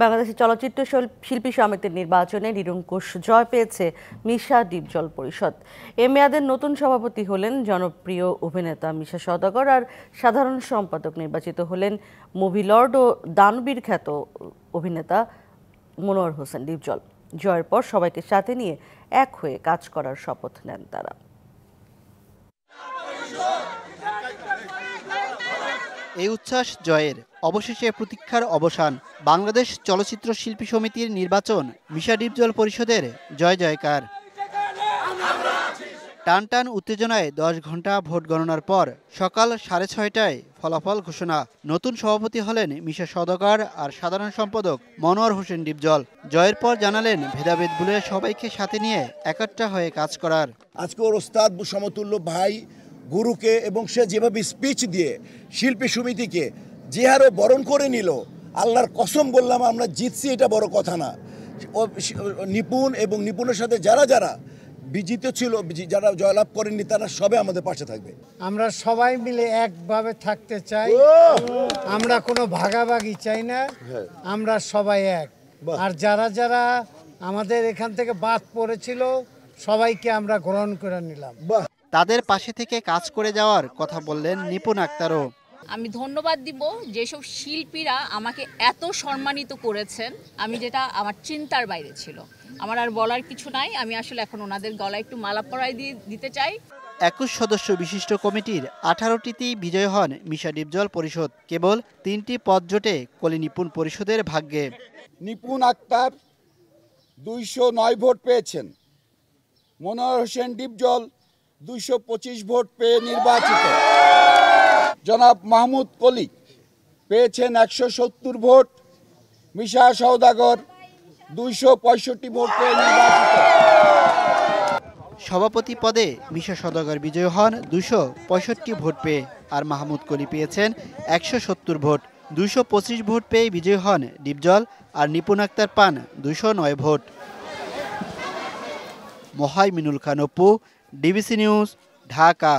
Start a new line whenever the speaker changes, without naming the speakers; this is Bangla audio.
বাংলাদেশের চলচ্চিত্র শিল্পী সমিতির নির্বাচনে নিরঙ্কুশ জয় পেয়েছে মিশা ডিপজল পরিষদ। এ মেয়াদের নতুন সভাপতি হলেন জনপ্রিয় অভিনেতা মিশা সওদাগর, আর সাধারণ সম্পাদক নির্বাচিত হলেন মুভি লর্ড ও দানবীর খ্যাত অভিনেতা মনোয়ার হোসেন ডিপজল। জয়ের পর সবাইকে সাথে নিয়ে এক হয়ে কাজ করার শপথ নেন তারা।
এই উচ্ছ্বাস জয়ের, অবশেষে প্রতীক্ষার অবসান। বাংলাদেশ চলচ্চিত্র শিল্পী সমিতির নির্বাচন, মিশা ডিপজল পরিষদের জয় জয়কার। টান টান উত্তেজনায় 10 ঘন্টা ভোট গণনার পর সকাল 6:30টায় ফলাফল ঘোষণা। নতুন সভাপতি হলেন মিশা সওদাগর আর সাধারণ সম্পাদক মনোয়ার হোসেন ডিপজল। জয়ের পর জানালেন ভেদাভেদ ভুলে সবাইকে সাথে নিয়ে একাট্টা হয়ে কাজ করার।
আজকে ওর ওস্তাদ সমতুল্য ভাই গুরুকে, এবং সে যেভাবে স্পিচ দিয়ে শিল্পী সমিতিকে যে হারে বরণ করে নিল, আল্লাহর কসম বললাম আমরা জিতছি, এটা বড় কথা না। ও নিপুণ এবং নিপুণের সাথে যারা যারা বিজিত ছিল, যারা জয়লাভ করেননি, তারা সবে আমাদের পাশে থাকবে।
আমরা সবাই মিলে একভাবে থাকতে চাই, আমরা কোনো ভাগাভাগি চাই না, আমরা সবাই এক। আর যারা যারা আমাদের এখান থেকে বাদ পড়েছিল সবাইকে আমরা গ্রহণ করে নিলাম।
তাদের পাশে থেকে কাজ করে যাওয়ার কথা বললেন নিপুণ আক্তারও।
আমি ধন্যবাদ দিব যেসব শিল্পীরা আমাকে এত সম্মানিত করেছেন, যেটা আমার চিন্তার বাইরে ছিল। আমার আর বলার কিছু নাই, আমি আসলে এখন ওনাদের গলায় একটু মালা পরাই দিতে চাই।
21 সদস্য বিশিষ্ট কমিটির 18টিতেই বিজয় হন মিশা ডিপজল পরিষদ। কেবল 3টি পদ জোটে কলি নিপুণ পরিষদের ভাগ্যে।
নিপুণ আক্তার 209 ভোট পেয়েছেন, মনোয়ার হোসেন ডিপজল 225 ভোট পেয়ে নির্বাচিত, জনাব মাহমুদ কলি পেয়েছেন 170 ভোট, মিশা সওদাগর 265 ভোট পেয়ে নির্বাচিত।
সভাপতি পদে মিশা সওদাগর বিজয় হন 265 ভোট পেয়ে, আর মাহমুদ কলি পেয়েছেন 170 ভোট। 225 ভোট পেয়ে বিজয় হন ডিপজল, আর নিপুণ আক্তার পান 209 vote. Mohaiminul Khan Apu, DBC news, Dhaka.